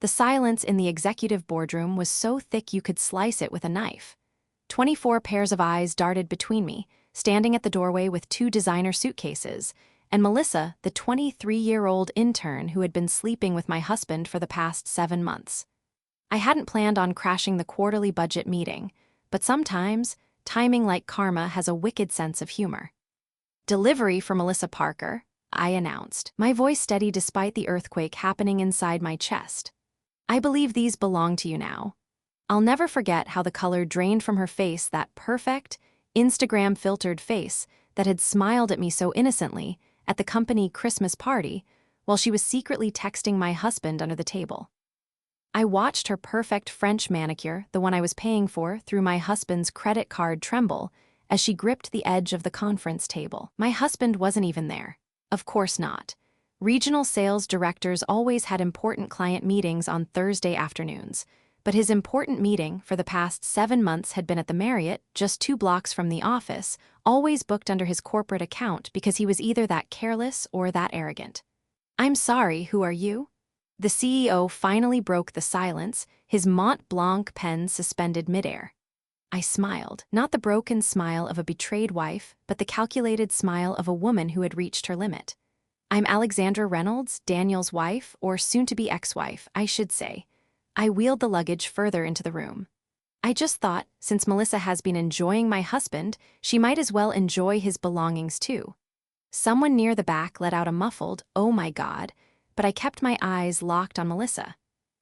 The silence in the executive boardroom was so thick you could slice it with a knife. 24 pairs of eyes darted between me, standing at the doorway with 2 designer suitcases, and Melissa, the 23-year-old intern who had been sleeping with my husband for the past 7 months. I hadn't planned on crashing the quarterly budget meeting, but sometimes, timing like karma has a wicked sense of humor. "Delivery for Melissa Parker," I announced, my voice steady despite the earthquake happening inside my chest. "I believe these belong to you now." I'll never forget how the color drained from her face, that perfect, Instagram-filtered face that had smiled at me so innocently at the company Christmas party while she was secretly texting my husband under the table. I watched her perfect French manicure, the one I was paying for, through my husband's credit card tremble as she gripped the edge of the conference table. My husband wasn't even there. Of course not. Regional sales directors always had important client meetings on Thursday afternoons, but his important meeting for the past 7 months had been at the Marriott, just 2 blocks from the office, always booked under his corporate account because he was either that careless or that arrogant. "I'm sorry, who are you?" The CEO finally broke the silence, his Mont Blanc pen suspended midair. I smiled, not the broken smile of a betrayed wife, but the calculated smile of a woman who had reached her limit. "I'm Alexandra Reynolds, Daniel's wife, or soon-to-be ex-wife, I should say." I wheeled the luggage further into the room. "I just thought, since Melissa has been enjoying my husband, she might as well enjoy his belongings too." Someone near the back let out a muffled, "Oh my God," but I kept my eyes locked on Melissa.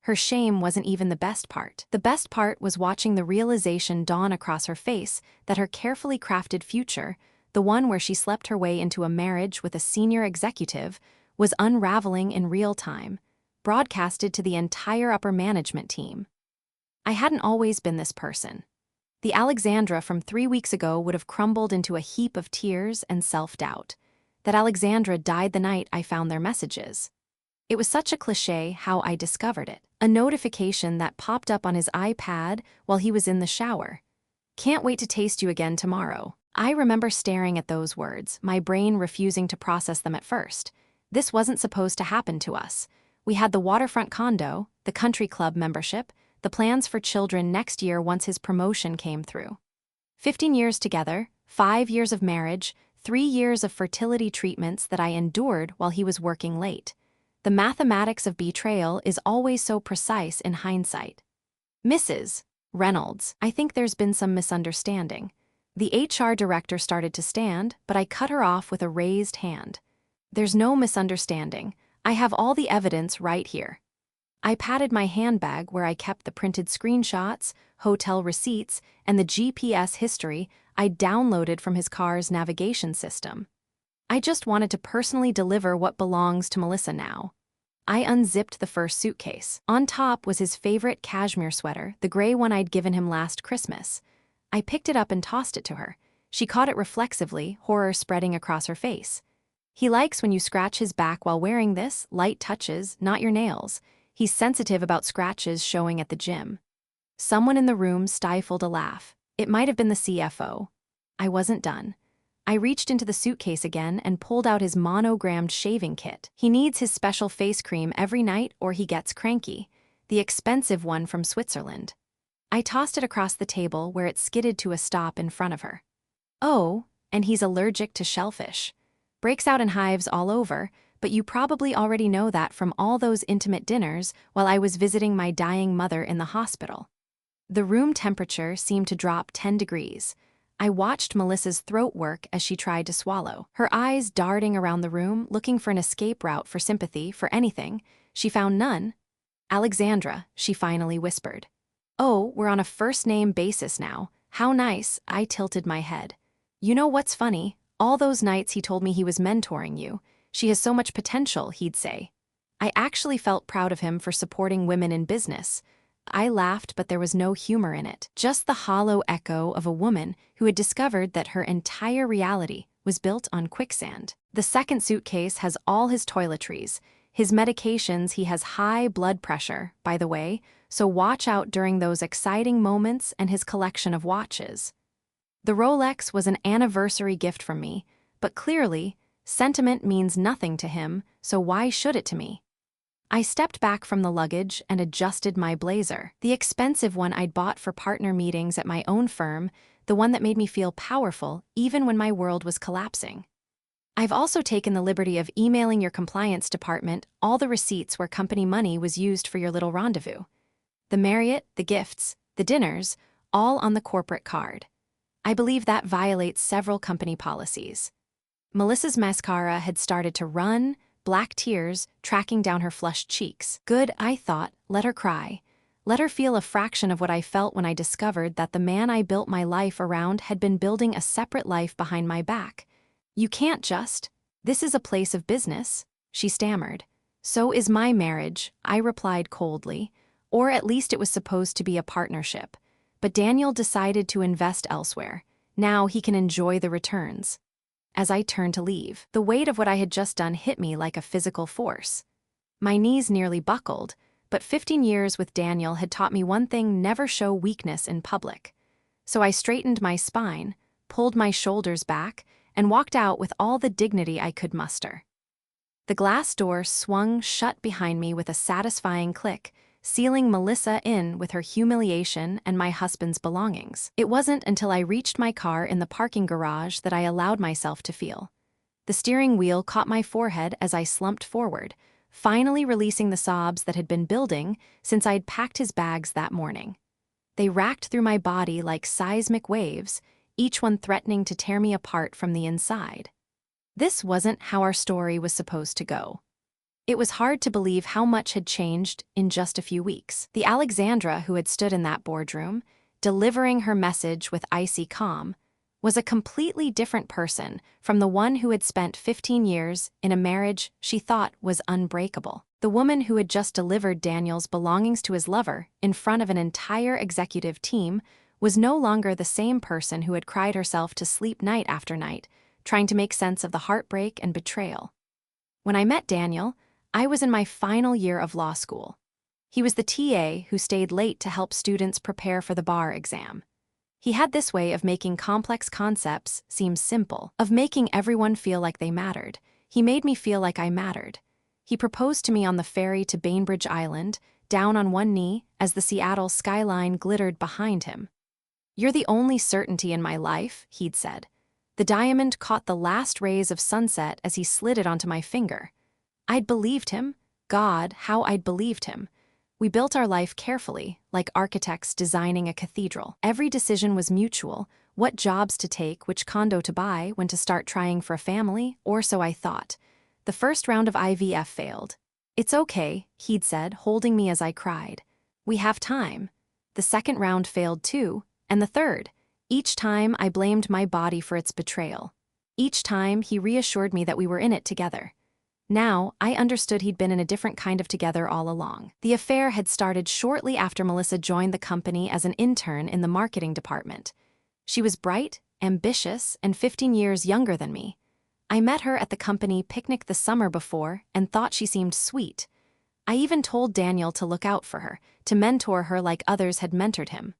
Her shame wasn't even the best part. The best part was watching the realization dawn across her face that her carefully crafted future, the one where she slept her way into a marriage with a senior executive, was unraveling in real time, broadcasted to the entire upper management team. I hadn't always been this person. The Alexandra from 3 weeks ago would have crumbled into a heap of tears and self-doubt. That Alexandra died the night I found their messages. It was such a cliché how I discovered it. A notification that popped up on his iPad while he was in the shower. "Can't wait to taste you again tomorrow." I remember staring at those words, my brain refusing to process them at first. This wasn't supposed to happen to us. We had the waterfront condo, the country club membership, the plans for children next year once his promotion came through. 15 years together, 5 years of marriage, 3 years of fertility treatments that I endured while he was working late. The mathematics of betrayal is always so precise in hindsight. "Mrs. Reynolds, I think there's been some misunderstanding." The HR director started to stand, but I cut her off with a raised hand. "There's no misunderstanding. I have all the evidence right here." I patted my handbag where I kept the printed screenshots, hotel receipts, and the GPS history I'd downloaded from his car's navigation system. I just wanted to personally deliver what belongs to Melissa now. I unzipped the first suitcase. On top was his favorite cashmere sweater, the gray one I'd given him last Christmas. I picked it up and tossed it to her. She caught it reflexively, horror spreading across her face. "He likes when you scratch his back while wearing this, light touches, not your nails. He's sensitive about scratches showing at the gym." Someone in the room stifled a laugh. It might have been the CFO. I wasn't done. I reached into the suitcase again and pulled out his monogrammed shaving kit. "He needs his special face cream every night or he gets cranky. The expensive one from Switzerland." I tossed it across the table where it skidded to a stop in front of her. "Oh, and he's allergic to shellfish. Breaks out in hives all over, but you probably already know that from all those intimate dinners while I was visiting my dying mother in the hospital." The room temperature seemed to drop 10 degrees. I watched Melissa's throat work as she tried to swallow, her eyes darting around the room looking for an escape route for sympathy, for anything. She found none. "Alexandra," she finally whispered. "Oh, we're on a first-name basis now. How nice." I tilted my head. "You know what's funny? All those nights he told me he was mentoring you. She has so much potential," he'd say. I actually felt proud of him for supporting women in business. I laughed, but there was no humor in it, just the hollow echo of a woman who had discovered that her entire reality was built on quicksand. The second suitcase has all his toiletries, his medications. He has high blood pressure, by the way, so watch out during those exciting moments, and his collection of watches. The Rolex was an anniversary gift from me, but clearly, sentiment means nothing to him, so why should it to me? I stepped back from the luggage and adjusted my blazer, the expensive one I'd bought for partner meetings at my own firm, the one that made me feel powerful even when my world was collapsing. I've also taken the liberty of emailing your compliance department all the receipts where company money was used for your little rendezvous. The Marriott, the gifts, the dinners, all on the corporate card. I believe that violates several company policies. Melissa's mascara had started to run, black tears tracking down her flushed cheeks. Good, I thought, let her cry. Let her feel a fraction of what I felt when I discovered that the man I built my life around had been building a separate life behind my back. You can't just. This is a place of business, she stammered. So is my marriage, I replied coldly. Or at least it was supposed to be a partnership. But Daniel decided to invest elsewhere. Now he can enjoy the returns. As I turned to leave, the weight of what I had just done hit me like a physical force. My knees nearly buckled, but 15 years with Daniel had taught me one thing: never show weakness in public. So I straightened my spine, pulled my shoulders back, and walked out with all the dignity I could muster. The glass door swung shut behind me with a satisfying click, sealing Melissa in with her humiliation and my husband's belongings. It wasn't until I reached my car in the parking garage that I allowed myself to feel. The steering wheel caught my forehead as I slumped forward, finally releasing the sobs that had been building since I'd packed his bags that morning. They racked through my body like seismic waves, each one threatening to tear me apart from the inside. This wasn't how our story was supposed to go. It was hard to believe how much had changed in just a few weeks. The Alexandra who had stood in that boardroom, delivering her message with icy calm, was a completely different person from the one who had spent 15 years in a marriage she thought was unbreakable. The woman who had just delivered Daniel's belongings to his lover in front of an entire executive team was no longer the same person who had cried herself to sleep night after night, trying to make sense of the heartbreak and betrayal. When I met Daniel, I was in my final year of law school. He was the TA who stayed late to help students prepare for the bar exam. He had this way of making complex concepts seem simple, of making everyone feel like they mattered. He made me feel like I mattered. He proposed to me on the ferry to Bainbridge Island, down on one knee as the Seattle skyline glittered behind him. "You're the only certainty in my life," he'd said. The diamond caught the last rays of sunset as he slid it onto my finger. I'd believed him. God, how I'd believed him. We built our life carefully, like architects designing a cathedral. Every decision was mutual: what jobs to take, which condo to buy, when to start trying for a family, or so I thought. The first round of IVF failed. "It's okay," he'd said, holding me as I cried. "We have time." The second round failed too, and the third. Each time I blamed my body for its betrayal. Each time he reassured me that we were in it together. Now, I understood he'd been in a different kind of together all along. The affair had started shortly after Melissa joined the company as an intern in the marketing department. She was bright, ambitious, and 15 years younger than me. I met her at the company picnic the summer before and thought she seemed sweet. I even told Daniel to look out for her, to mentor her like others had mentored him.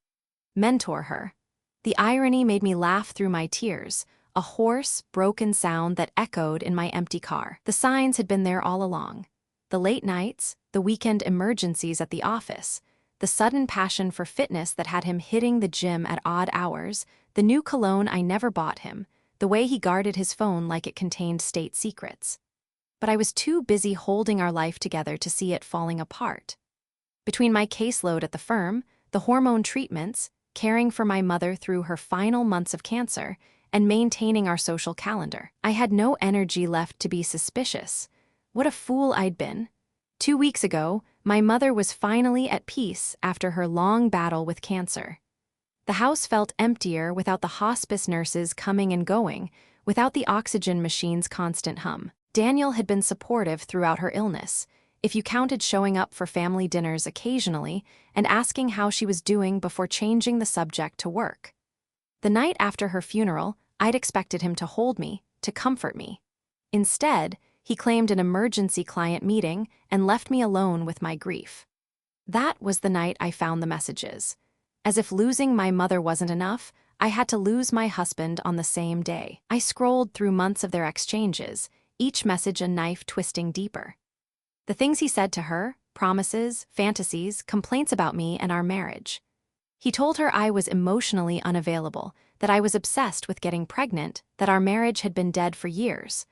Mentor her. The irony made me laugh through my tears. A hoarse, broken sound that echoed in my empty car. The signs had been there all along. The late nights, the weekend emergencies at the office, the sudden passion for fitness that had him hitting the gym at odd hours, the new cologne I never bought him, the way he guarded his phone like it contained state secrets. But I was too busy holding our life together to see it falling apart. Between my caseload at the firm, the hormone treatments, caring for my mother through her final months of cancer, and maintaining our social calendar, I had no energy left to be suspicious. What a fool I'd been. 2 weeks ago, my mother was finally at peace after her long battle with cancer. The house felt emptier without the hospice nurses coming and going, without the oxygen machine's constant hum. Daniel had been supportive throughout her illness, if you counted showing up for family dinners occasionally and asking how she was doing before changing the subject to work. The night after her funeral, I'd expected him to hold me, to comfort me. Instead, he claimed an emergency client meeting and left me alone with my grief. That was the night I found the messages. As if losing my mother wasn't enough, I had to lose my husband on the same day. I scrolled through months of their exchanges, each message a knife twisting deeper. The things he said to her, promises, fantasies, complaints about me and our marriage. He told her I was emotionally unavailable, that I was obsessed with getting pregnant, that our marriage had been dead for years.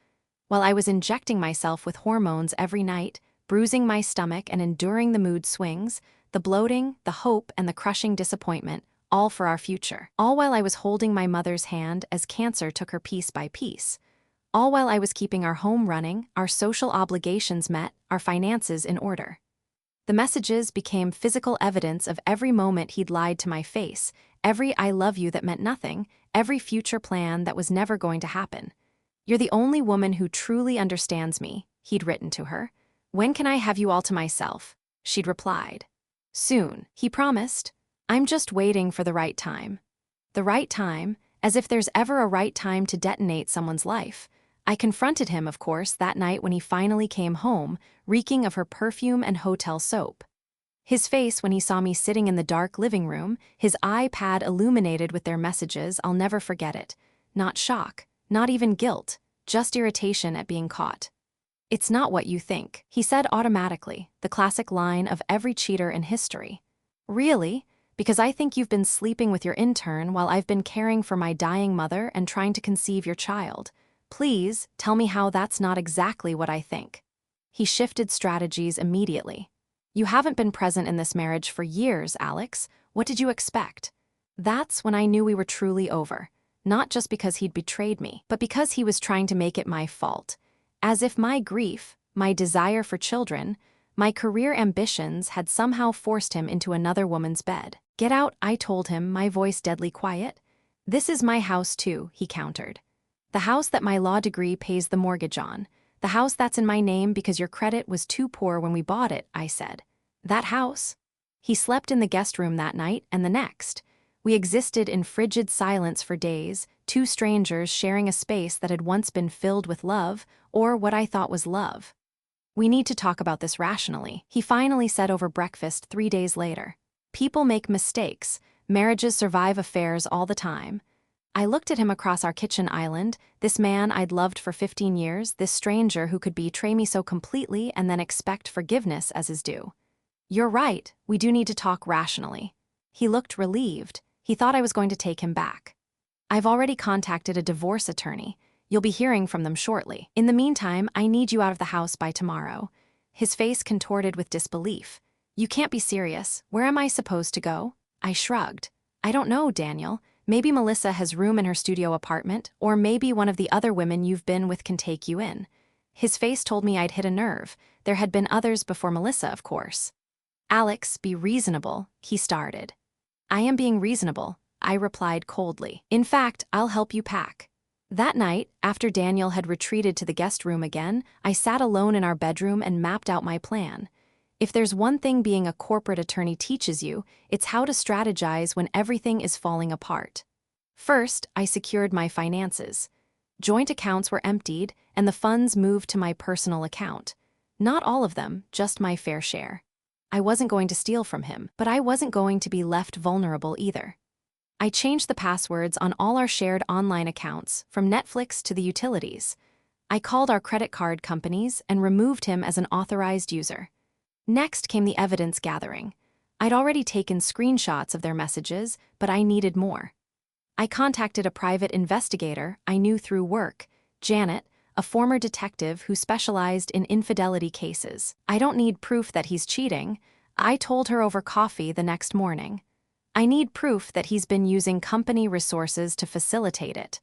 While I was injecting myself with hormones every night, bruising my stomach and enduring the mood swings, the bloating, the hope, and the crushing disappointment, all for our future. All while I was holding my mother's hand as cancer took her piece by piece. All while I was keeping our home running, our social obligations met, our finances in order. The messages became physical evidence of every moment he'd lied to my face, every I love you that meant nothing, every future plan that was never going to happen. You're the only woman who truly understands me, he'd written to her. When can I have you all to myself? She'd replied. Soon, he promised. I'm just waiting for the right time. The right time, as if there's ever a right time to detonate someone's life. I confronted him, of course, that night when he finally came home, reeking of her perfume and hotel soap. His face when he saw me sitting in the dark living room, his iPad illuminated with their messages, I'll never forget it. Not shock, not even guilt, just irritation at being caught. It's not what you think, he said automatically, the classic line of every cheater in history. Really? Because I think you've been sleeping with your intern while I've been caring for my dying mother and trying to conceive your child. Please, tell me how that's not exactly what I think. He shifted strategies immediately. You haven't been present in this marriage for years, Alex. What did you expect? That's when I knew we were truly over. Not just because he'd betrayed me, but because he was trying to make it my fault. As if my grief, my desire for children, my career ambitions had somehow forced him into another woman's bed. Get out, I told him, my voice deadly quiet. This is my house too, he countered. The house that my law degree pays the mortgage on. The house that's in my name because your credit was too poor when we bought it, I said. That house? He slept in the guest room that night and the next. We existed in frigid silence for days, two strangers sharing a space that had once been filled with love, or what I thought was love. We need to talk about this rationally, he finally said over breakfast 3 days later. People make mistakes. Marriages survive affairs all the time. I looked at him across our kitchen island, this man I'd loved for 15 years, this stranger who could betray me so completely and then expect forgiveness as his due. You're right, we do need to talk rationally. He looked relieved. He thought I was going to take him back. I've already contacted a divorce attorney. You'll be hearing from them shortly. In the meantime, I need you out of the house by tomorrow. His face contorted with disbelief. You can't be serious. Where am I supposed to go? I shrugged. I don't know, Daniel. Maybe Melissa has room in her studio apartment, or maybe one of the other women you've been with can take you in. His face told me I'd hit a nerve. There had been others before Melissa, of course. Alex, be reasonable, he started. I am being reasonable, I replied coldly. In fact, I'll help you pack. That night, after Daniel had retreated to the guest room again, I sat alone in our bedroom and mapped out my plan. If there's one thing being a corporate attorney teaches you, it's how to strategize when everything is falling apart. First, I secured my finances. Joint accounts were emptied, and the funds moved to my personal account. Not all of them, just my fair share. I wasn't going to steal from him, but I wasn't going to be left vulnerable either. I changed the passwords on all our shared online accounts, from Netflix to the utilities. I called our credit card companies and removed him as an authorized user. Next came the evidence gathering. I'd already taken screenshots of their messages, but I needed more. I contacted a private investigator I knew through work, Janet, a former detective who specialized in infidelity cases. I don't need proof that he's cheating, I told her over coffee the next morning. I need proof that he's been using company resources to facilitate it.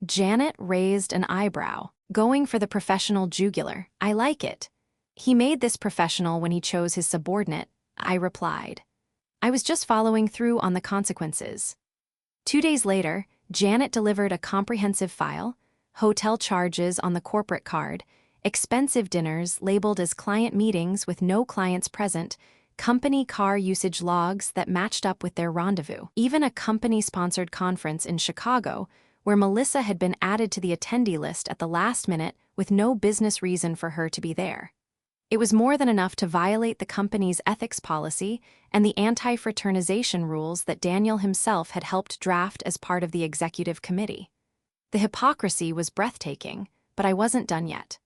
Janet raised an eyebrow, going for the professional jugular. I like it. He made this professional when he chose his subordinate, I replied. I was just following through on the consequences. 2 days later, Janet delivered a comprehensive file, hotel charges on the corporate card, expensive dinners labeled as client meetings with no clients present, company car usage logs that matched up with their rendezvous, even a company-sponsored conference in Chicago where Melissa had been added to the attendee list at the last minute with no business reason for her to be there. It was more than enough to violate the company's ethics policy and the anti-fraternization rules that Daniel himself had helped draft as part of the executive committee. The hypocrisy was breathtaking, but I wasn't done yet.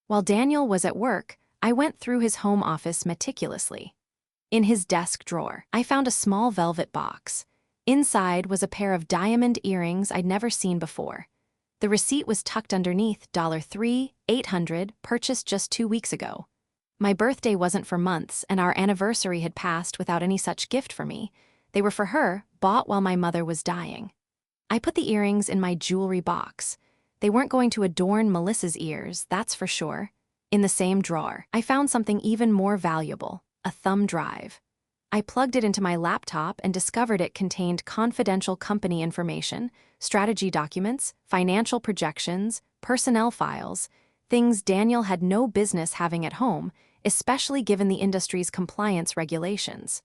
While Daniel was at work, I went through his home office meticulously. In his desk drawer, I found a small velvet box. Inside was a pair of diamond earrings I'd never seen before. The receipt was tucked underneath $3,800, purchased just 2 weeks ago. My birthday wasn't for months, and our anniversary had passed without any such gift for me. They were for her, bought while my mother was dying. I put the earrings in my jewelry box. They weren't going to adorn Melissa's ears, that's for sure. In the same drawer, I found something even more valuable, a thumb drive. I plugged it into my laptop and discovered it contained confidential company information, strategy documents, financial projections, personnel files, things Daniel had no business having at home, especially given the industry's compliance regulations.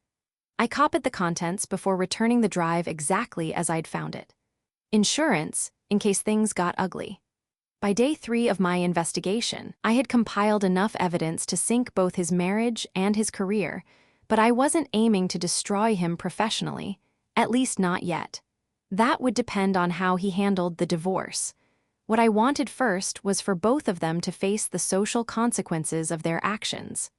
I copied the contents before returning the drive exactly as I'd found it. Insurance, in case things got ugly. By day 3 of my investigation, I had compiled enough evidence to sink both his marriage and his career, but I wasn't aiming to destroy him professionally, at least not yet. That would depend on how he handled the divorce. What I wanted first was for both of them to face the social consequences of their actions.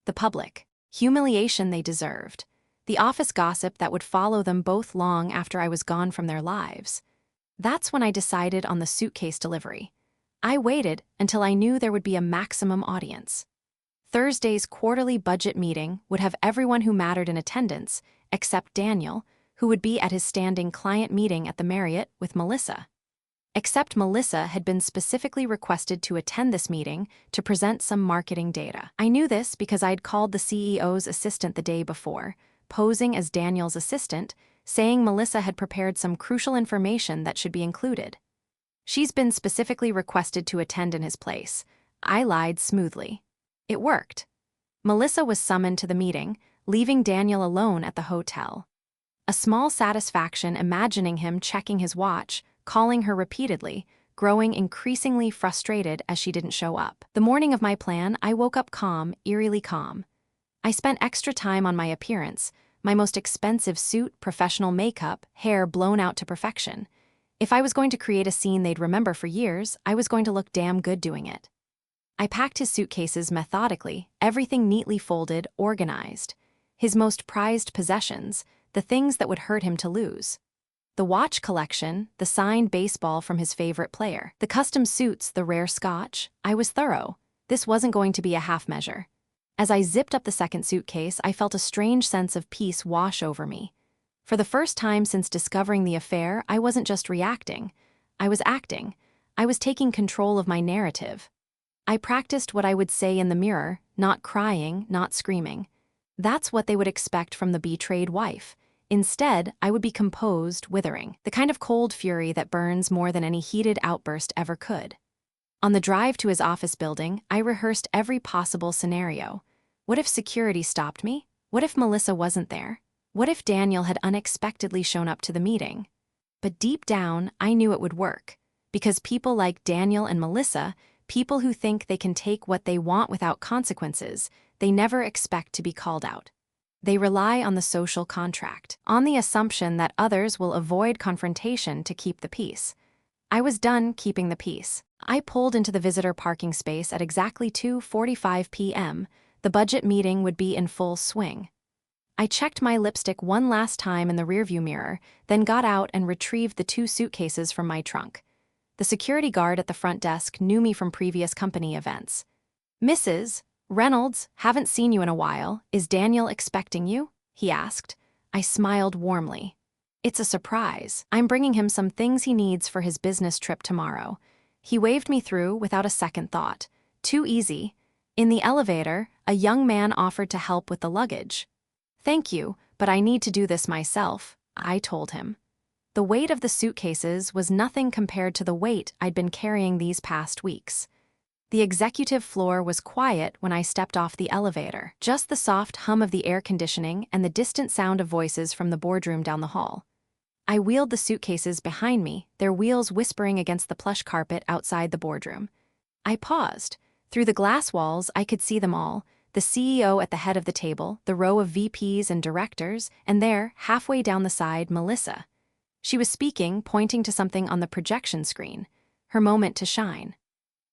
The public humiliation they deserved. The office gossip that would follow them both long after I was gone from their lives. That's when I decided on the suitcase delivery. I waited until I knew there would be a maximum audience. Thursday's quarterly budget meeting would have everyone who mattered in attendance, except Daniel, who would be at his standing client meeting at the Marriott with Melissa. Except Melissa had been specifically requested to attend this meeting to present some marketing data. I knew this because I'd called the CEO's assistant the day before, posing as Daniel's assistant, saying Melissa had prepared some crucial information that should be included. She's been specifically requested to attend in his place. I lied smoothly. It worked. Melissa was summoned to the meeting, leaving Daniel alone at the hotel. A small satisfaction imagining him checking his watch, calling her repeatedly, growing increasingly frustrated as she didn't show up. The morning of my plan, I woke up calm, eerily calm. I spent extra time on my appearance, my most expensive suit, professional makeup, hair blown out to perfection. If I was going to create a scene they'd remember for years, I was going to look damn good doing it. I packed his suitcases methodically, everything neatly folded, organized. His most prized possessions, the things that would hurt him to lose. The watch collection, the signed baseball from his favorite player, the custom suits, the rare scotch. I was thorough. This wasn't going to be a half measure. As I zipped up the second suitcase, I felt a strange sense of peace wash over me. For the first time since discovering the affair, I wasn't just reacting. I was acting. I was taking control of my narrative. I practiced what I would say in the mirror, not crying, not screaming. That's what they would expect from the betrayed wife. Instead, I would be composed, withering, the kind of cold fury that burns more than any heated outburst ever could. On the drive to his office building, I rehearsed every possible scenario. What if security stopped me? What if Melissa wasn't there? What if Daniel had unexpectedly shown up to the meeting? But deep down, I knew it would work. Because people like Daniel and Melissa, people who think they can take what they want without consequences, they never expect to be called out. They rely on the social contract, on the assumption that others will avoid confrontation to keep the peace. I was done keeping the peace. I pulled into the visitor parking space at exactly 2:45 p.m. The budget meeting would be in full swing. I checked my lipstick one last time in the rearview mirror, then got out and retrieved the 2 suitcases from my trunk. The security guard at the front desk knew me from previous company events. "Mrs. Reynolds, haven't seen you in a while. Is Daniel expecting you?" he asked. I smiled warmly. "It's a surprise. I'm bringing him some things he needs for his business trip tomorrow." He waved me through without a second thought. Too easy. In the elevator, a young man offered to help with the luggage. "Thank you, but I need to do this myself," I told him. The weight of the suitcases was nothing compared to the weight I'd been carrying these past weeks. The executive floor was quiet when I stepped off the elevator, just the soft hum of the air conditioning and the distant sound of voices from the boardroom down the hall. I wheeled the suitcases behind me, their wheels whispering against the plush carpet outside the boardroom. I paused. Through the glass walls, I could see them all, the CEO at the head of the table, the row of VPs and directors, and there, halfway down the side, Melissa. She was speaking, pointing to something on the projection screen. Her moment to shine.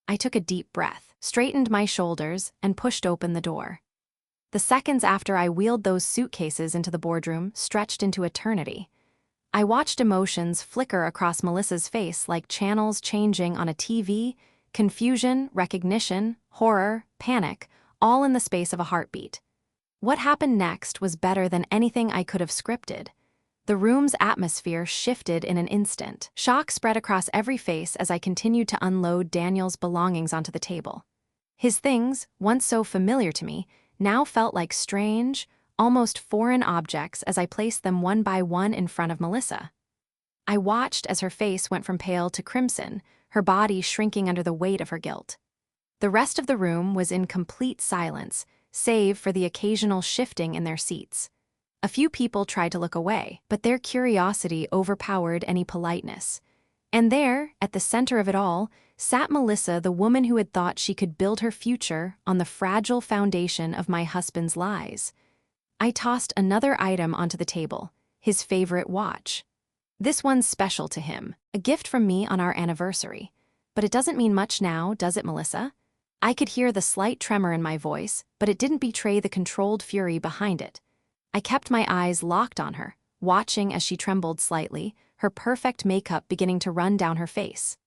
I took a deep breath, straightened my shoulders, and pushed open the door. The seconds after I wheeled those suitcases into the boardroom stretched into eternity. I watched emotions flicker across Melissa's face like channels changing on a TV, confusion, recognition, horror, panic, all in the space of a heartbeat. What happened next was better than anything I could have scripted. The room's atmosphere shifted in an instant. Shock spread across every face as I continued to unload Daniel's belongings onto the table. His things, once so familiar to me, now felt like strange, almost foreign objects as I placed them one by one in front of Melissa. I watched as her face went from pale to crimson, her body shrinking under the weight of her guilt. The rest of the room was in complete silence, save for the occasional shifting in their seats. A few people tried to look away, but their curiosity overpowered any politeness. And there, at the center of it all, sat Melissa, the woman who had thought she could build her future on the fragile foundation of my husband's lies. I tossed another item onto the table, his favorite watch. This one's special to him, a gift from me on our anniversary. But it doesn't mean much now, does it, Melissa? I could hear the slight tremor in my voice, but it didn't betray the controlled fury behind it. I kept my eyes locked on her, watching as she trembled slightly, her perfect makeup beginning to run down her face.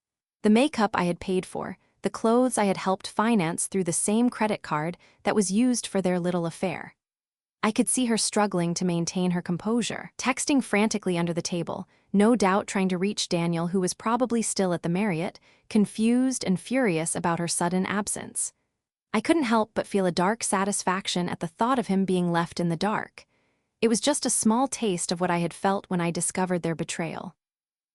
The makeup I had paid for, the clothes I had helped finance through the same credit card that was used for their little affair. I could see her struggling to maintain her composure, texting frantically under the table, no doubt trying to reach Daniel, who was probably still at the Marriott, confused and furious about her sudden absence. I couldn't help but feel a dark satisfaction at the thought of him being left in the dark. It was just a small taste of what I had felt when I discovered their betrayal.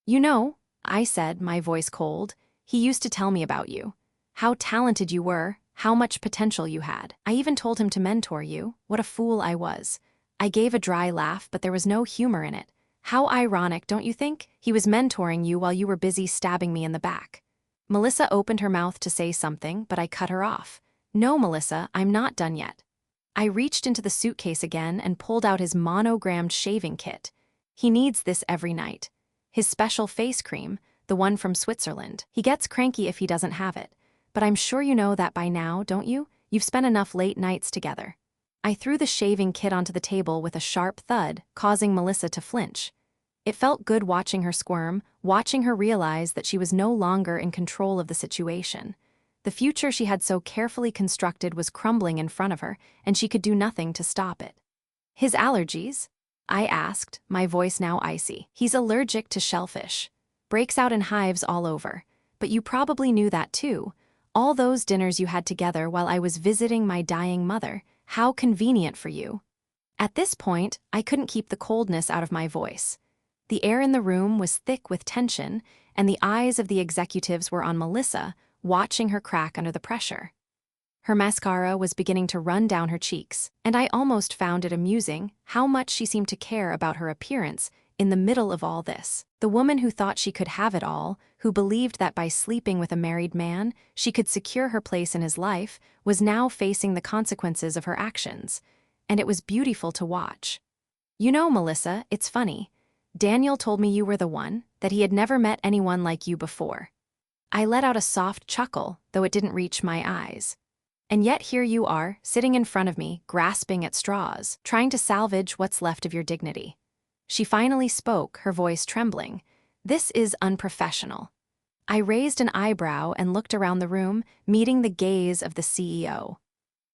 "You know," I said, my voice cold, "he used to tell me about you. How talented you were, how much potential you had. I even told him to mentor you. What a fool I was." I gave a dry laugh, but there was no humor in it. How ironic, don't you think? He was mentoring you while you were busy stabbing me in the back. Melissa opened her mouth to say something, but I cut her off. "No, Melissa, I'm not done yet." I reached into the suitcase again and pulled out his monogrammed shaving kit. He needs this every night. His special face cream, the one from Switzerland. He gets cranky if he doesn't have it. But I'm sure you know that by now, don't you? You've spent enough late nights together. I threw the shaving kit onto the table with a sharp thud, causing Melissa to flinch. It felt good watching her squirm, watching her realize that she was no longer in control of the situation. The future she had so carefully constructed was crumbling in front of her, and she could do nothing to stop it. "His allergies?" I asked, my voice now icy. "He's allergic to shellfish. Breaks out in hives all over. But you probably knew that too. All those dinners you had together while I was visiting my dying mother. How convenient for you." At this point, I couldn't keep the coldness out of my voice. The air in the room was thick with tension, and the eyes of the executives were on Melissa, watching her crack under the pressure. Her mascara was beginning to run down her cheeks, and I almost found it amusing how much she seemed to care about her appearance in the middle of all this. The woman who thought she could have it all, who believed that by sleeping with a married man, she could secure her place in his life, was now facing the consequences of her actions. And it was beautiful to watch. "You know, Melissa, it's funny. Daniel told me you were the one, that he had never met anyone like you before." I let out a soft chuckle, though it didn't reach my eyes. "And yet here you are, sitting in front of me, grasping at straws, trying to salvage what's left of your dignity." She finally spoke, her voice trembling. "This is unprofessional." I raised an eyebrow and looked around the room, meeting the gaze of the CEO.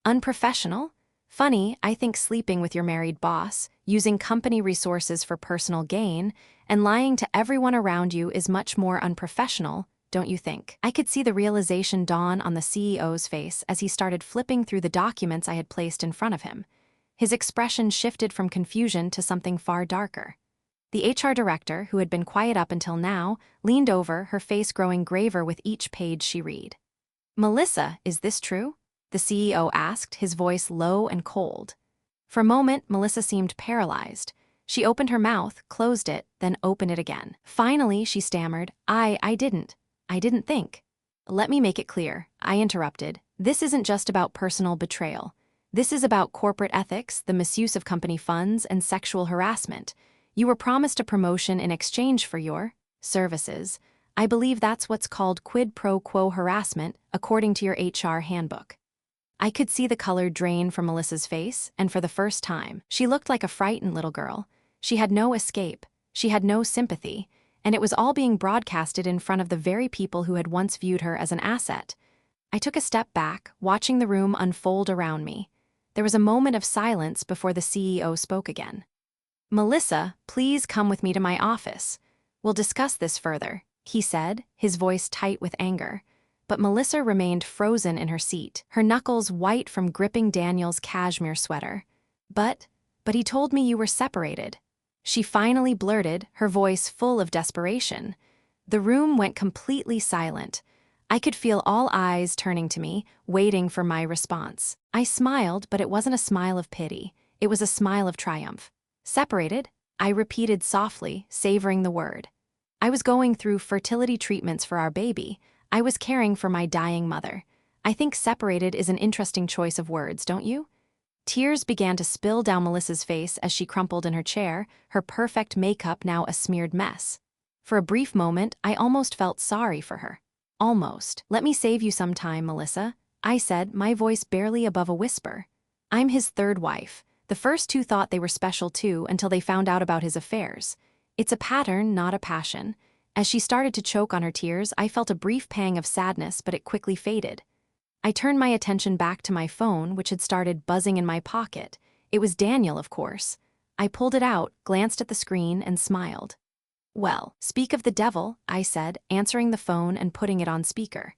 "Unprofessional? Funny, I think sleeping with your married boss, using company resources for personal gain, and lying to everyone around you is much more unprofessional, don't you think?" I could see the realization dawn on the CEO's face as he started flipping through the documents I had placed in front of him. His expression shifted from confusion to something far darker. The HR director, who had been quiet up until now, leaned over, her face growing graver with each page she read. "Melissa, is this true?" the CEO asked, his voice low and cold. For a moment, Melissa seemed paralyzed. She opened her mouth, closed it, then opened it again. Finally, she stammered, I didn't think." "Let me make it clear," I interrupted. "This isn't just about personal betrayal. This is about corporate ethics, the misuse of company funds, and sexual harassment. You were promised a promotion in exchange for your services. I believe that's what's called quid pro quo harassment, according to your HR handbook. I could see the color drain from Melissa's face, and for the first time, she looked like a frightened little girl. She had no escape, she had no sympathy, and it was all being broadcasted in front of the very people who had once viewed her as an asset. I took a step back, watching the room unfold around me. There was a moment of silence before the CEO spoke again. "Melissa, please come with me to my office. We'll discuss this further," he said, his voice tight with anger. But Melissa remained frozen in her seat, her knuckles white from gripping Daniel's cashmere sweater. But he told me you were separated," she finally blurted, her voice full of desperation. The room went completely silent. I could feel all eyes turning to me, waiting for my response. I smiled, but it wasn't a smile of pity. It was a smile of triumph. "Separated?" I repeated softly, savoring the word. "I was going through fertility treatments for our baby. I was caring for my dying mother. I think separated is an interesting choice of words, don't you?" Tears began to spill down Melissa's face as she crumpled in her chair, her perfect makeup now a smeared mess. For a brief moment, I almost felt sorry for her. Almost. "Let me save you some time, Melissa," I said, my voice barely above a whisper. "I'm his third wife. The first two thought they were special too until they found out about his affairs. It's a pattern, not a passion." As she started to choke on her tears, I felt a brief pang of sadness, but it quickly faded. I turned my attention back to my phone, which had started buzzing in my pocket. It was Daniel, of course. I pulled it out, glanced at the screen, and smiled. "Well, speak of the devil," I said, answering the phone and putting it on speaker.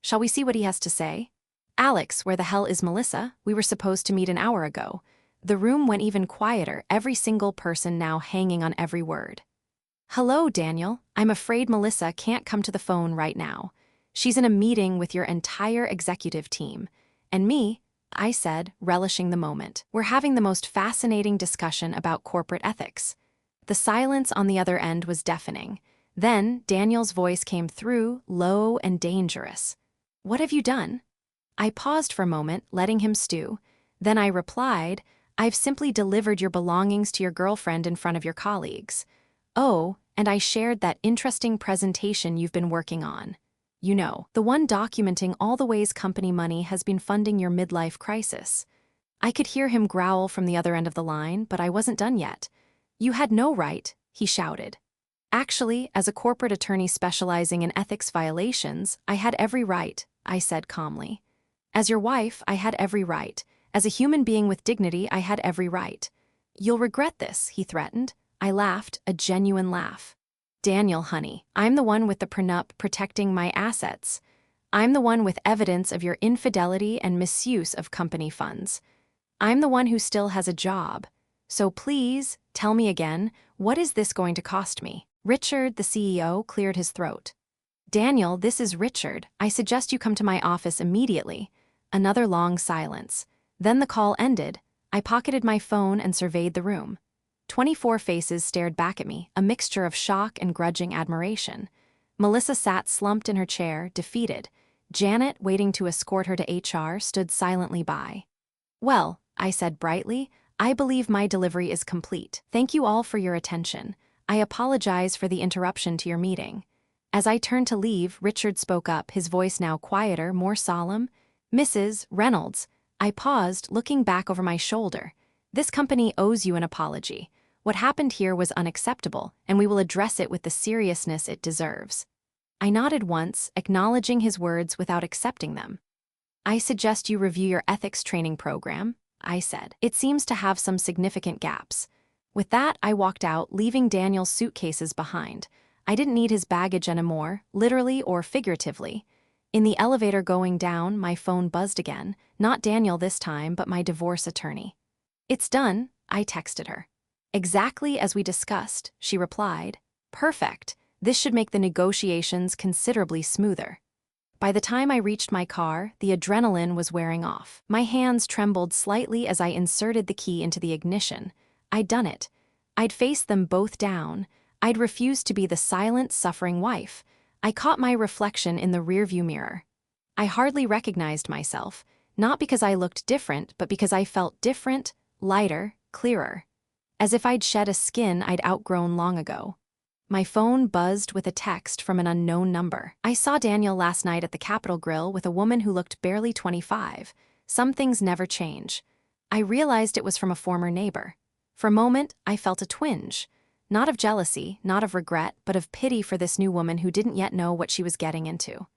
"Shall we see what he has to say?" "Alex, where the hell is Melissa? We were supposed to meet an hour ago." The room went even quieter, every single person now hanging on every word. "Hello, Daniel. I'm afraid Melissa can't come to the phone right now. She's in a meeting with your entire executive team. And me," I said, relishing the moment. "We're having the most fascinating discussion about corporate ethics." The silence on the other end was deafening. Then Daniel's voice came through, low and dangerous. "What have you done?" I paused for a moment, letting him stew. Then I replied, "I've simply delivered your belongings to your girlfriend in front of your colleagues. Oh, and I shared that interesting presentation you've been working on. You know, the one documenting all the ways company money has been funding your midlife crisis." I could hear him growl from the other end of the line, but I wasn't done yet. "You had no right," he shouted. "Actually, as a corporate attorney specializing in ethics violations, I had every right," I said calmly. "As your wife, I had every right. As a human being with dignity, I had every right." "You'll regret this," he threatened. I laughed, a genuine laugh. "Daniel, honey, I'm the one with the prenup protecting my assets. I'm the one with evidence of your infidelity and misuse of company funds. I'm the one who still has a job. So please, tell me again, what is this going to cost me?" Richard, the CEO, cleared his throat. "Daniel, this is Richard. I suggest you come to my office immediately." Another long silence. Then the call ended. I pocketed my phone and surveyed the room. 24 faces stared back at me, a mixture of shock and grudging admiration. Melissa sat slumped in her chair, defeated. Janet, waiting to escort her to HR, stood silently by. "Well," I said brightly, "I believe my delivery is complete. Thank you all for your attention. I apologize for the interruption to your meeting." As I turned to leave, Richard spoke up, his voice now quieter, more solemn. "Mrs. Reynolds," I paused, looking back over my shoulder. "This company owes you an apology. What happened here was unacceptable, and we will address it with the seriousness it deserves." I nodded once, acknowledging his words without accepting them. "I suggest you review your ethics training program," I said. "It seems to have some significant gaps." With that, I walked out, leaving Daniel's suitcases behind. I didn't need his baggage anymore, literally or figuratively. In the elevator going down, my phone buzzed again, not Daniel this time, but my divorce attorney. "It's done," I texted her. "Exactly as we discussed," she replied. "Perfect. This should make the negotiations considerably smoother." By the time I reached my car, the adrenaline was wearing off. My hands trembled slightly as I inserted the key into the ignition. I'd done it. I'd faced them both down. I'd refused to be the silent, suffering wife. I caught my reflection in the rearview mirror. I hardly recognized myself, not because I looked different, but because I felt different, lighter, clearer. As if I'd shed a skin I'd outgrown long ago. my phone buzzed with a text from an unknown number. I saw Daniel last night at the Capitol Grill with a woman who looked barely 25. Some things never change. I realized it was from a former neighbor. For a moment, I felt a twinge. Not of jealousy, not of regret, but of pity for this new woman who didn't yet know what she was getting into.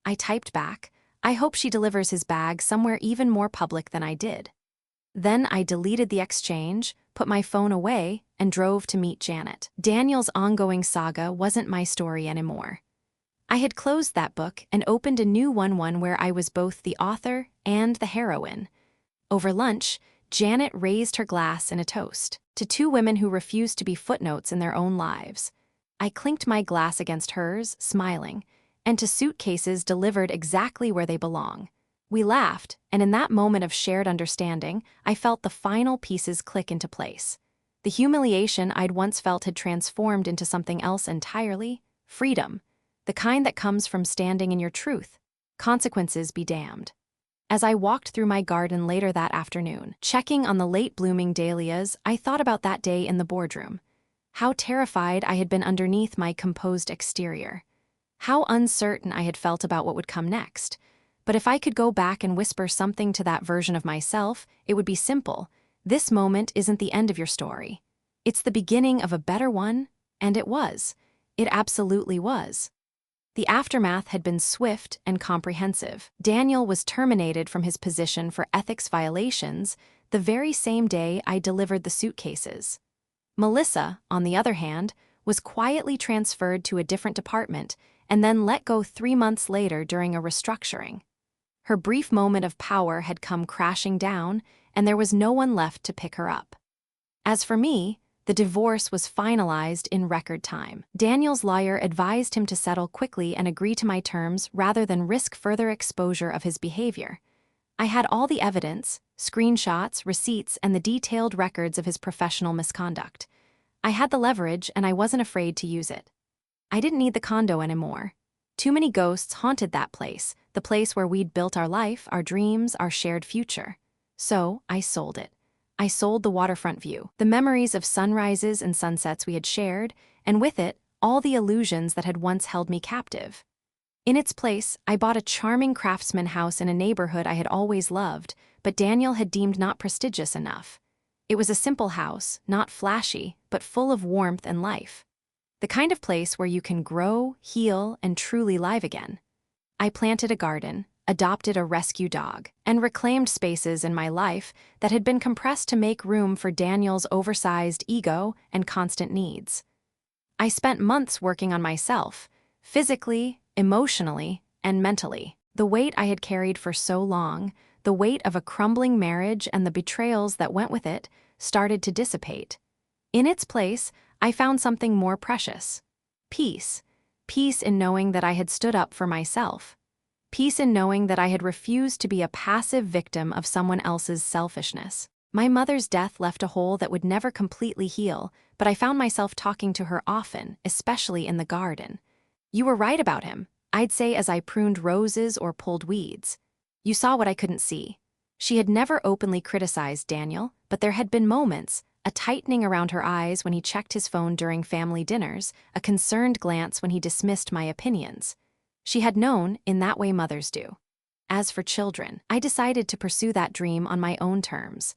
I typed back, I hope she delivers his bag somewhere even more public than I did. Then I deleted the exchange, put my phone away, and drove to meet Janet. Daniel's ongoing saga wasn't my story anymore. I had closed that book and opened a new one where I was both the author and the heroine. Over lunch, Janet raised her glass in a toast to two women who refused to be footnotes in their own lives. I clinked my glass against hers, smiling, and to suitcases delivered exactly where they belong. We laughed, and in that moment of shared understanding, I felt the final pieces click into place. The humiliation I'd once felt had transformed into something else entirely: freedom, the kind that comes from standing in your truth. Consequences be damned. As I walked through my garden later that afternoon, checking on the late-blooming dahlias, I thought about that day in the boardroom. How terrified I had been underneath my composed exterior. How uncertain I had felt about what would come next. But if I could go back and whisper something to that version of myself, it would be simple. This moment isn't the end of your story. It's the beginning of a better one, and it was. It absolutely was. The aftermath had been swift and comprehensive. Daniel was terminated from his position for ethics violations the very same day I delivered the suitcases. Melissa, on the other hand, was quietly transferred to a different department and then let go 3 months later during a restructuring. Her brief moment of power had come crashing down, and there was no one left to pick her up. As for me, the divorce was finalized in record time. Daniel's lawyer advised him to settle quickly and agree to my terms rather than risk further exposure of his behavior. I had all the evidence, screenshots, receipts, and the detailed records of his professional misconduct. I had the leverage, and I wasn't afraid to use it. I didn't need the condo anymore. Too many ghosts haunted that place, the place where we'd built our life, our dreams, our shared future. So I sold it. I sold the waterfront view, the memories of sunrises and sunsets we had shared, and with it, all the illusions that had once held me captive. In its place, I bought a charming craftsman house in a neighborhood I had always loved, but Daniel had deemed not prestigious enough. It was a simple house, not flashy, but full of warmth and life. The kind of place where you can grow, heal, and truly live again. I planted a garden, adopted a rescue dog, and reclaimed spaces in my life that had been compressed to make room for Daniel's oversized ego and constant needs. I spent months working on myself, physically, emotionally, and mentally. The weight I had carried for so long, the weight of a crumbling marriage and the betrayals that went with it, started to dissipate. In its place, I found something more precious. Peace. Peace in knowing that I had stood up for myself. Peace in knowing that I had refused to be a passive victim of someone else's selfishness. My mother's death left a hole that would never completely heal, but I found myself talking to her often, especially in the garden. "You were right about him," I'd say as I pruned roses or pulled weeds. "You saw what I couldn't see." She had never openly criticized Daniel, but there had been moments, a tightening around her eyes when he checked his phone during family dinners, a concerned glance when he dismissed my opinions. She had known, in that way mothers do. As for children, I decided to pursue that dream on my own terms.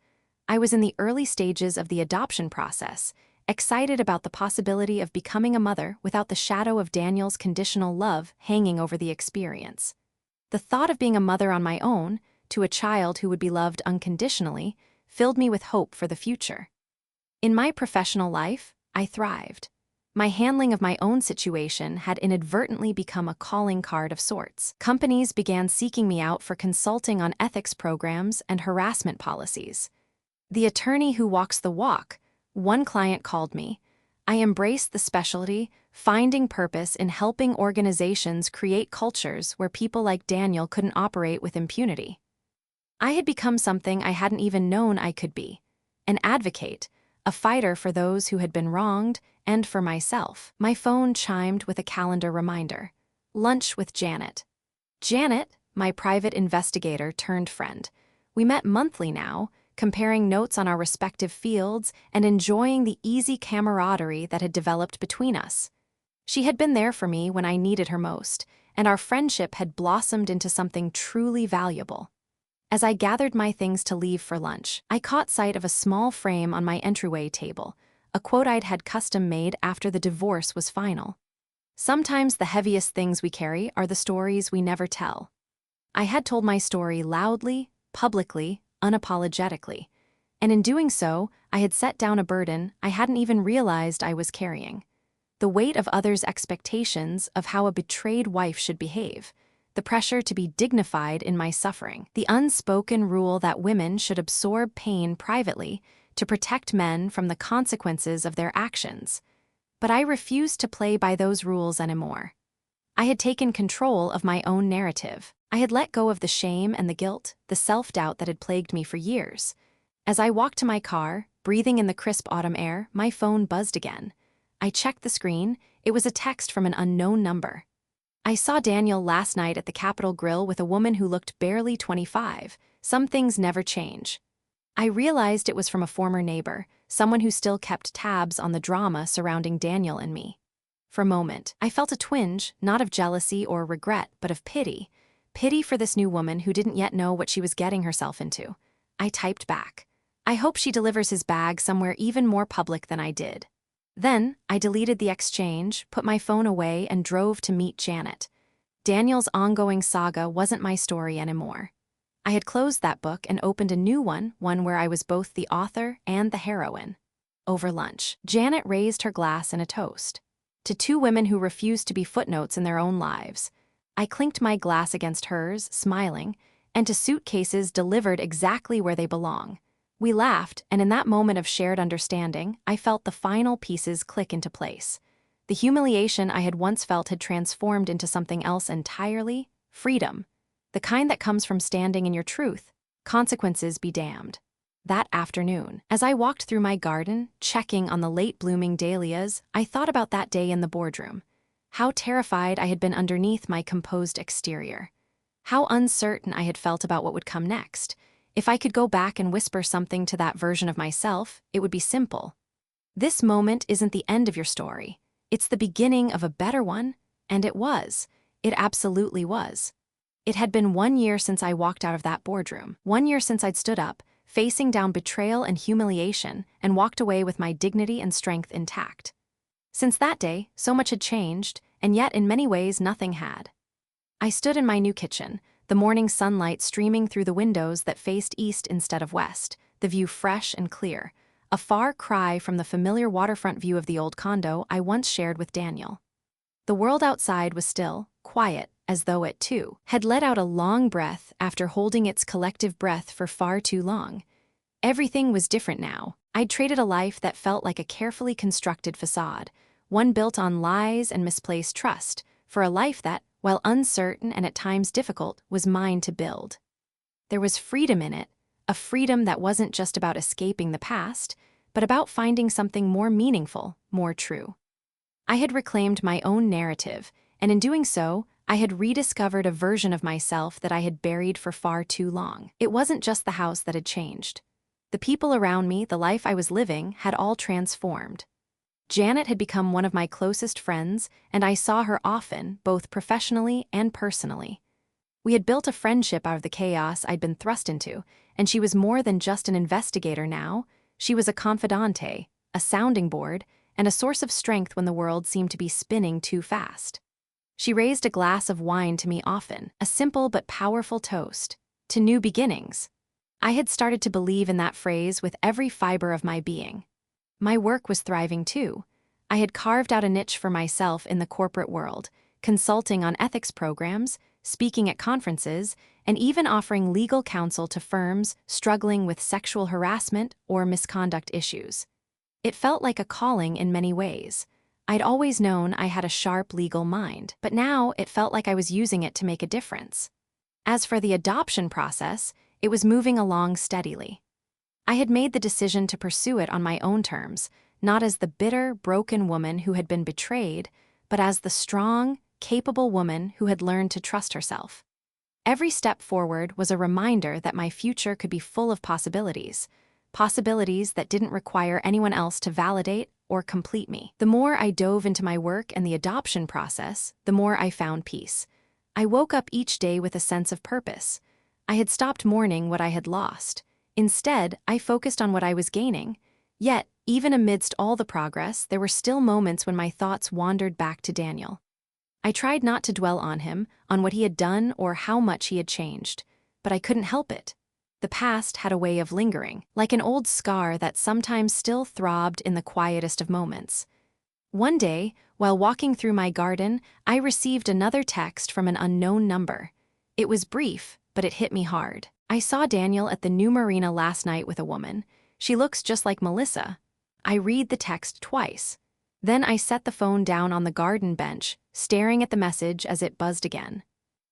I was in the early stages of the adoption process, excited about the possibility of becoming a mother without the shadow of Daniel's conditional love hanging over the experience. The thought of being a mother on my own, to a child who would be loved unconditionally, filled me with hope for the future. In my professional life, I thrived. My handling of my own situation had inadvertently become a calling card of sorts. Companies began seeking me out for consulting on ethics programs and harassment policies. The attorney who walks the walk, one client called me. I embraced the specialty, finding purpose in helping organizations create cultures where people like Daniel couldn't operate with impunity. I had become something I hadn't even known I could be: an advocate, a fighter for those who had been wronged, and for myself. My phone chimed with a calendar reminder: lunch with Janet. Janet, my private investigator turned friend. We met monthly now, comparing notes on our respective fields and enjoying the easy camaraderie that had developed between us. She had been there for me when I needed her most, and our friendship had blossomed into something truly valuable. As I gathered my things to leave for lunch, I caught sight of a small frame on my entryway table, a quote I'd had custom made after the divorce was final. Sometimes the heaviest things we carry are the stories we never tell. I had told my story loudly, publicly, unapologetically, and in doing so, I had set down a burden I hadn't even realized I was carrying. The weight of others' expectations of how a betrayed wife should behave, the pressure to be dignified in my suffering, the unspoken rule that women should absorb pain privately to protect men from the consequences of their actions. But I refused to play by those rules anymore. I had taken control of my own narrative. I had let go of the shame and the guilt, the self-doubt that had plagued me for years. As I walked to my car, breathing in the crisp autumn air, my phone buzzed again. I checked the screen. It was a text from an unknown number. I saw Daniel last night at the Capitol Grill with a woman who looked barely 25. Some things never change. I realized it was from a former neighbor, someone who still kept tabs on the drama surrounding Daniel and me. For a moment, I felt a twinge, not of jealousy or regret, but of pity. Pity for this new woman who didn't yet know what she was getting herself into. I typed back. I hope she delivers his bag somewhere even more public than I did. Then, I deleted the exchange, put my phone away, and drove to meet Janet. Daniel's ongoing saga wasn't my story anymore. I had closed that book and opened a new one where I was both the author and the heroine. Over lunch, Janet raised her glass in a toast. To two women who refused to be footnotes in their own lives. I clinked my glass against hers, smiling, and to suitcases delivered exactly where they belong. We laughed, and in that moment of shared understanding, I felt the final pieces click into place. The humiliation I had once felt had transformed into something else entirely: freedom. The kind that comes from standing in your truth. Consequences be damned. That afternoon, as I walked through my garden, checking on the late-blooming dahlias, I thought about that day in the boardroom. How terrified I had been underneath my composed exterior. How uncertain I had felt about what would come next. If I could go back and whisper something to that version of myself, it would be simple. This moment isn't the end of your story. It's the beginning of a better one, and it was. It absolutely was. It had been 1 year since I walked out of that boardroom, 1 year since I'd stood up, facing down betrayal and humiliation, and walked away with my dignity and strength intact. Since that day, so much had changed, and yet in many ways nothing had. I stood in my new kitchen, the morning sunlight streaming through the windows that faced east instead of west, the view fresh and clear, a far cry from the familiar waterfront view of the old condo I once shared with Daniel. The world outside was still, quiet, as though it, too, had let out a long breath after holding its collective breath for far too long. Everything was different now. I'd traded a life that felt like a carefully constructed facade, one built on lies and misplaced trust, for a life that, while uncertain and at times difficult, was mine to build. There was freedom in it, a freedom that wasn't just about escaping the past, but about finding something more meaningful, more true. I had reclaimed my own narrative, and in doing so, I had rediscovered a version of myself that I had buried for far too long. It wasn't just the house that had changed. The people around me, the life I was living, had all transformed. Janet had become one of my closest friends, and I saw her often, both professionally and personally. We had built a friendship out of the chaos I'd been thrust into, and she was more than just an investigator now. She was a confidante, a sounding board, and a source of strength when the world seemed to be spinning too fast. She raised a glass of wine to me often, a simple but powerful toast. To new beginnings. I had started to believe in that phrase with every fiber of my being. My work was thriving too. I had carved out a niche for myself in the corporate world, consulting on ethics programs, speaking at conferences, and even offering legal counsel to firms struggling with sexual harassment or misconduct issues. It felt like a calling in many ways. I'd always known I had a sharp legal mind, but now it felt like I was using it to make a difference. As for the adoption process, it was moving along steadily. I had made the decision to pursue it on my own terms, not as the bitter, broken woman who had been betrayed, but as the strong, capable woman who had learned to trust herself. Every step forward was a reminder that my future could be full of possibilities, possibilities that didn't require anyone else to validate or complete me. The more I dove into my work and the adoption process, the more I found peace. I woke up each day with a sense of purpose. I had stopped mourning what I had lost. Instead, I focused on what I was gaining. Yet, even amidst all the progress, there were still moments when my thoughts wandered back to Daniel. I tried not to dwell on him, on what he had done or how much he had changed, but I couldn't help it. The past had a way of lingering, like an old scar that sometimes still throbbed in the quietest of moments. One day, while walking through my garden, I received another text from an unknown number. It was brief, but it hit me hard. I saw Daniel at the new marina last night with a woman. She looks just like Melissa. I read the text twice. Then I set the phone down on the garden bench, staring at the message as it buzzed again.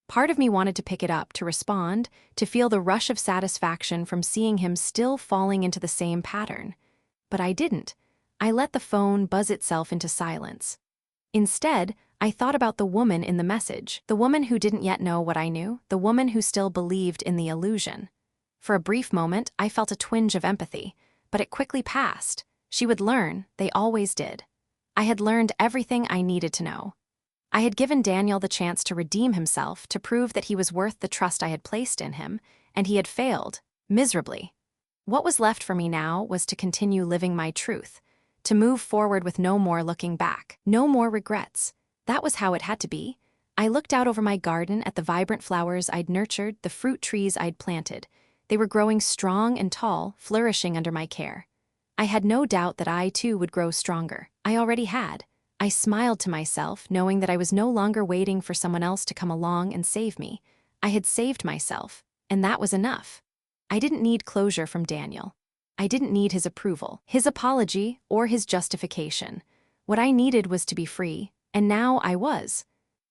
Part of me wanted to pick it up, to respond, to feel the rush of satisfaction from seeing him still falling into the same pattern. But I didn't. I let the phone buzz itself into silence. Instead, I thought about the woman in the message, the woman who didn't yet know what I knew, the woman who still believed in the illusion. For a brief moment, I felt a twinge of empathy, but it quickly passed. She would learn, they always did. I had learned everything I needed to know. I had given Daniel the chance to redeem himself, to prove that he was worth the trust I had placed in him, and he had failed, miserably. What was left for me now was to continue living my truth, to move forward with no more looking back, no more regrets. That was how it had to be. I looked out over my garden at the vibrant flowers I'd nurtured, the fruit trees I'd planted. They were growing strong and tall, flourishing under my care. I had no doubt that I, too, would grow stronger. I already had. I smiled to myself, knowing that I was no longer waiting for someone else to come along and save me. I had saved myself, and that was enough. I didn't need closure from Daniel. I didn't need his approval, his apology, or his justification. What I needed was to be free, and now I was.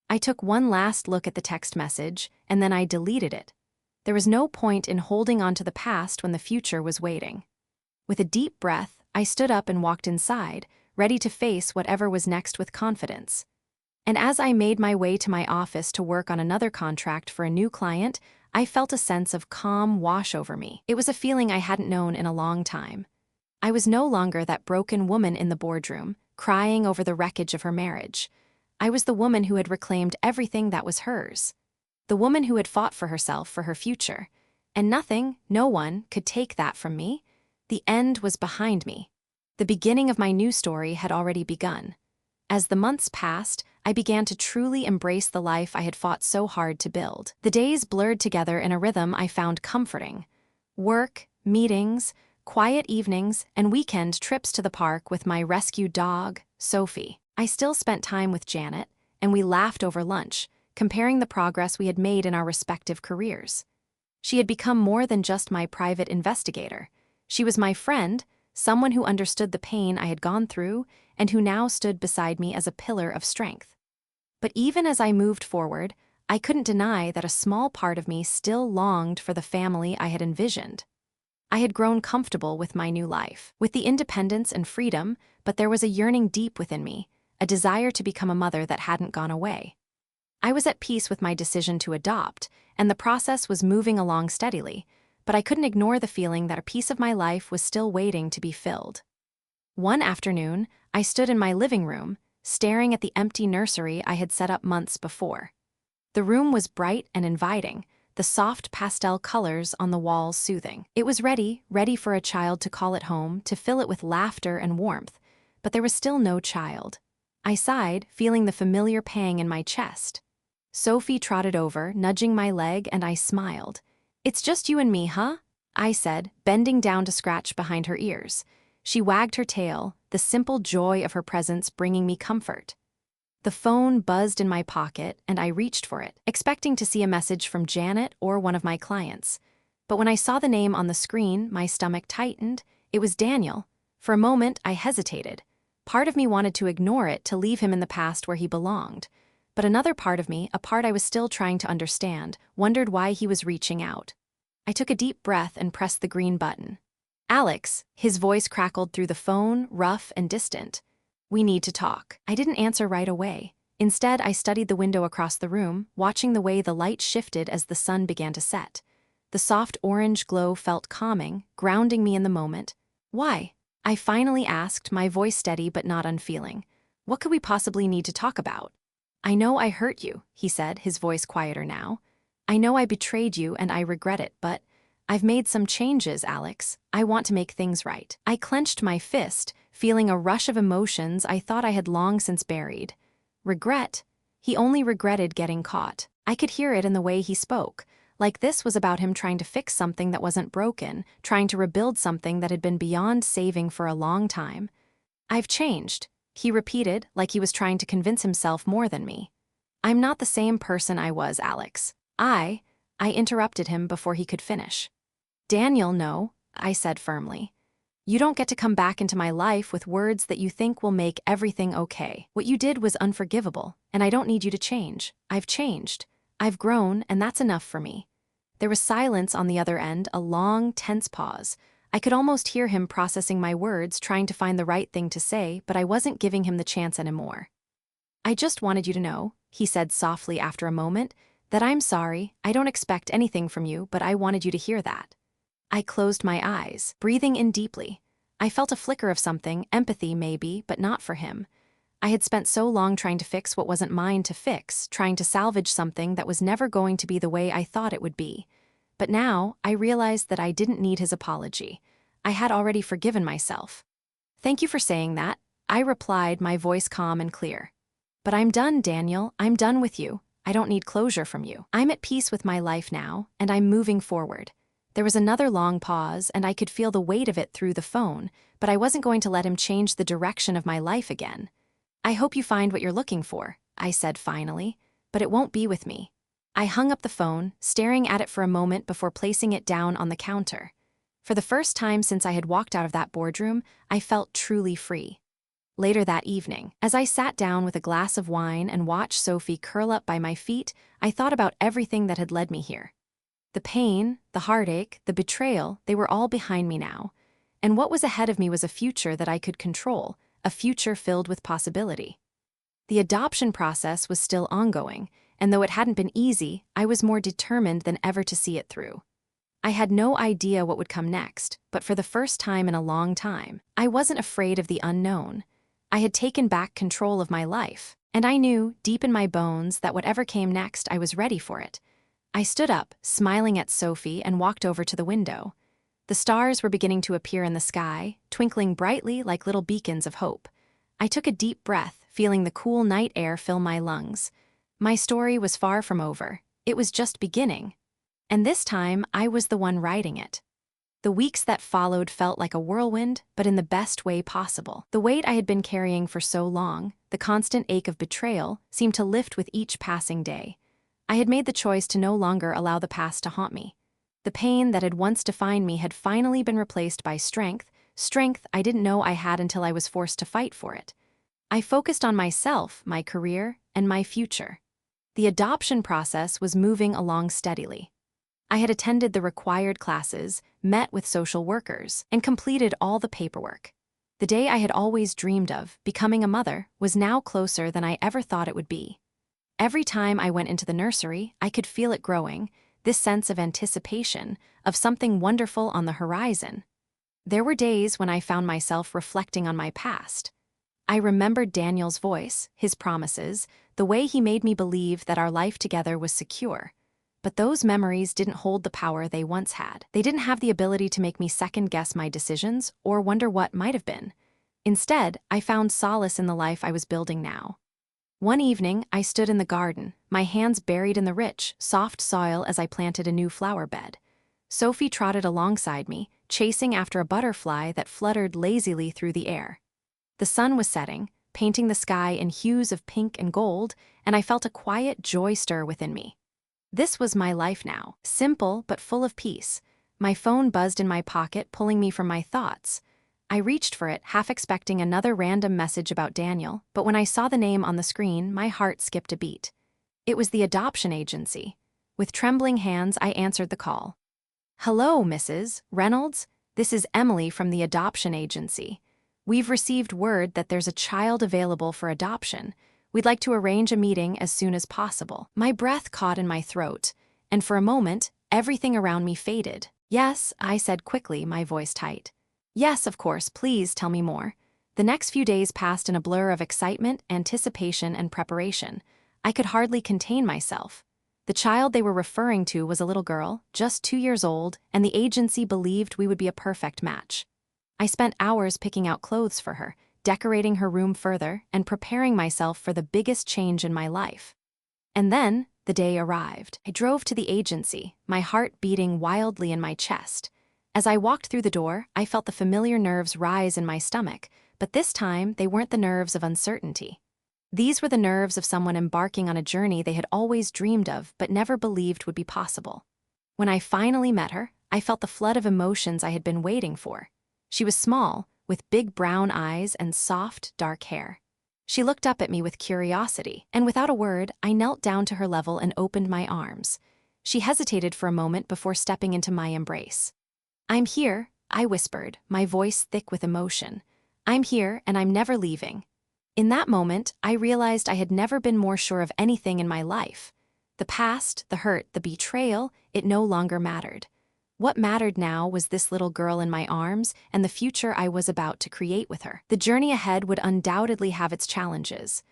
I took one last look at the text message, and then I deleted it. There was no point in holding on to the past when the future was waiting. With a deep breath, I stood up and walked inside, ready to face whatever was next with confidence. And as I made my way to my office to work on another contract for a new client, I felt a sense of calm wash over me. It was a feeling I hadn't known in a long time. I was no longer that broken woman in the boardroom, crying over the wreckage of her marriage. I was the woman who had reclaimed everything that was hers. The woman who had fought for herself, for her future. And nothing, no one, could take that from me. The end was behind me. The beginning of my new story had already begun. As the months passed, I began to truly embrace the life I had fought so hard to build. The days blurred together in a rhythm I found comforting. Work, meetings, quiet evenings, and weekend trips to the park with my rescued dog, Sophie. I still spent time with Janet, and we laughed over lunch, comparing the progress we had made in our respective careers. She had become more than just my private investigator. She was my friend, someone who understood the pain I had gone through and who now stood beside me as a pillar of strength. But even as I moved forward, I couldn't deny that a small part of me still longed for the family I had envisioned. I had grown comfortable with my new life, with the independence and freedom, but there was a yearning deep within me, a desire to become a mother that hadn't gone away. I was at peace with my decision to adopt, and the process was moving along steadily, but I couldn't ignore the feeling that a piece of my life was still waiting to be filled. One afternoon, I stood in my living room, staring at the empty nursery I had set up months before. The room was bright and inviting, the soft pastel colors on the walls soothing. It was ready for a child to call it home, to fill it with laughter and warmth, but there was still no child. I sighed, feeling the familiar pang in my chest. Sophie trotted over, nudging my leg, and I smiled. "It's just you and me, huh?" I said, bending down to scratch behind her ears. She wagged her tail, the simple joy of her presence bringing me comfort. The phone buzzed in my pocket, and I reached for it, expecting to see a message from Janet or one of my clients. But when I saw the name on the screen, my stomach tightened. It was Daniel. For a moment, I hesitated. Part of me wanted to ignore it, to leave him in the past where he belonged. But another part of me, a part I was still trying to understand, wondered why he was reaching out. I took a deep breath and pressed the green button. "Alex," his voice crackled through the phone, rough and distant. "We need to talk." I didn't answer right away. Instead, I studied the window across the room, watching the way the light shifted as the sun began to set. The soft orange glow felt calming, grounding me in the moment. "Why?" I finally asked, my voice steady but not unfeeling. What could we possibly need to talk about? I know I hurt you, he said, his voice quieter now. I know I betrayed you and I regret it, but I've made some changes, Alex. I want to make things right. I clenched my fist, feeling a rush of emotions I thought I had long since buried. Regret? He only regretted getting caught. I could hear it in the way he spoke, like this was about him trying to fix something that wasn't broken, trying to rebuild something that had been beyond saving for a long time. I've changed, he repeated, like he was trying to convince himself more than me. I'm not the same person I was, Alex. I interrupted him before he could finish. Daniel, no, I said firmly. You don't get to come back into my life with words that you think will make everything okay. What you did was unforgivable, and I don't need you to change. I've changed. I've grown, and that's enough for me. There was silence on the other end, a long, tense pause. I could almost hear him processing my words, trying to find the right thing to say, but I wasn't giving him the chance anymore. I just wanted you to know, he said softly after a moment, that I'm sorry. I don't expect anything from you, but I wanted you to hear that. I closed my eyes, breathing in deeply. I felt a flicker of something, empathy maybe, but not for him. I had spent so long trying to fix what wasn't mine to fix, trying to salvage something that was never going to be the way I thought it would be. But now, I realized that I didn't need his apology. I had already forgiven myself. Thank you for saying that, I replied, my voice calm and clear. But I'm done, Daniel. I'm done with you. I don't need closure from you. I'm at peace with my life now, and I'm moving forward. There was another long pause, and I could feel the weight of it through the phone, but I wasn't going to let him change the direction of my life again. I hope you find what you're looking for, I said finally, but it won't be with me. I hung up the phone, staring at it for a moment before placing it down on the counter. For the first time since I had walked out of that boardroom, I felt truly free. Later that evening, as I sat down with a glass of wine and watched Sophie curl up by my feet, I thought about everything that had led me here. The pain, the heartache, the betrayal, they were all behind me now. And what was ahead of me was a future that I could control, a future filled with possibility. The adoption process was still ongoing, and though it hadn't been easy, I was more determined than ever to see it through. I had no idea what would come next, but for the first time in a long time, I wasn't afraid of the unknown. I had taken back control of my life, and I knew, deep in my bones, that whatever came next, I was ready for it. I stood up, smiling at Sophie, and walked over to the window. The stars were beginning to appear in the sky, twinkling brightly like little beacons of hope. I took a deep breath, feeling the cool night air fill my lungs. My story was far from over. It was just beginning. And this time, I was the one writing it. The weeks that followed felt like a whirlwind, but in the best way possible. The weight I had been carrying for so long, the constant ache of betrayal, seemed to lift with each passing day. I had made the choice to no longer allow the past to haunt me. The pain that had once defined me had finally been replaced by strength I didn't know I had until I was forced to fight for it. I focused on myself, my career, and my future. The adoption process was moving along steadily. I had attended the required classes, met with social workers, and completed all the paperwork. The day I had always dreamed of, becoming a mother, was now closer than I ever thought it would be. Every time I went into the nursery, I could feel it growing, this sense of anticipation, of something wonderful on the horizon. There were days when I found myself reflecting on my past. I remembered Daniel's voice, his promises, the way he made me believe that our life together was secure. But those memories didn't hold the power they once had. They didn't have the ability to make me second-guess my decisions or wonder what might have been. Instead, I found solace in the life I was building now. One evening, I stood in the garden, my hands buried in the rich, soft soil as I planted a new flower bed. Sophie trotted alongside me, chasing after a butterfly that fluttered lazily through the air. The sun was setting, painting the sky in hues of pink and gold, and I felt a quiet joy stir within me. This was my life now, simple but full of peace. My phone buzzed in my pocket, pulling me from my thoughts. I reached for it, half expecting another random message about Daniel, but when I saw the name on the screen, my heart skipped a beat. It was the adoption agency. With trembling hands, I answered the call. "Hello, Mrs. Reynolds. This is Emily from the adoption agency. We've received word that there's a child available for adoption. We'd like to arrange a meeting as soon as possible." My breath caught in my throat, and for a moment, everything around me faded. "Yes," I said quickly, my voice tight. Yes, of course, please tell me more. The next few days passed in a blur of excitement, anticipation, and preparation. I could hardly contain myself. The child they were referring to was a little girl, just 2 years old, and the agency believed we would be a perfect match. I spent hours picking out clothes for her, decorating her room further, and preparing myself for the biggest change in my life. And then, the day arrived. I drove to the agency, my heart beating wildly in my chest. As I walked through the door, I felt the familiar nerves rise in my stomach, but this time they weren't the nerves of uncertainty. These were the nerves of someone embarking on a journey they had always dreamed of but never believed would be possible. When I finally met her, I felt the flood of emotions I had been waiting for. She was small, with big brown eyes and soft, dark hair. She looked up at me with curiosity, and without a word, I knelt down to her level and opened my arms. She hesitated for a moment before stepping into my embrace. "I'm here," I whispered, my voice thick with emotion. "I'm here, and I'm never leaving." In that moment, I realized I had never been more sure of anything in my life. The past, the hurt, the betrayal, it no longer mattered. What mattered now was this little girl in my arms and the future I was about to create with her. The journey ahead would undoubtedly have its challenges.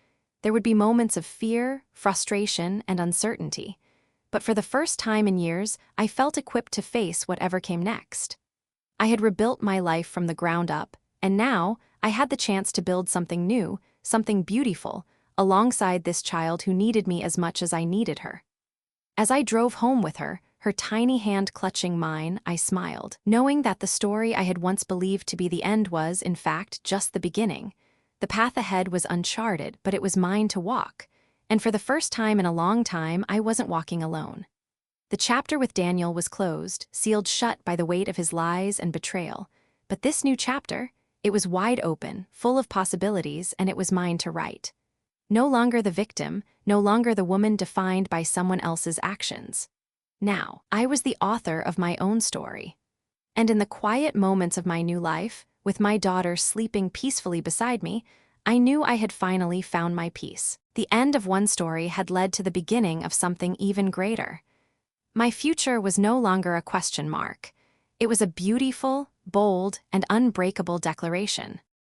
There would be moments of fear, frustration, and uncertainty. But for the first time in years, I felt equipped to face whatever came next. I had rebuilt my life from the ground up, and now I had the chance to build something new, something beautiful, alongside this child who needed me as much as I needed her. As I drove home with her, her tiny hand clutching mine, I smiled, knowing that the story I had once believed to be the end was, in fact, just the beginning. The path ahead was uncharted, but it was mine to walk. And for the first time in a long time, I wasn't walking alone. The chapter with Daniel was closed, sealed shut by the weight of his lies and betrayal. But this new chapter, it was wide open, full of possibilities, and it was mine to write. No longer the victim, no longer the woman defined by someone else's actions. Now, I was the author of my own story. And in the quiet moments of my new life, with my daughter sleeping peacefully beside me, I knew I had finally found my peace. The end of one story had led to the beginning of something even greater. My future was no longer a question mark. It was a beautiful, bold, and unbreakable declaration.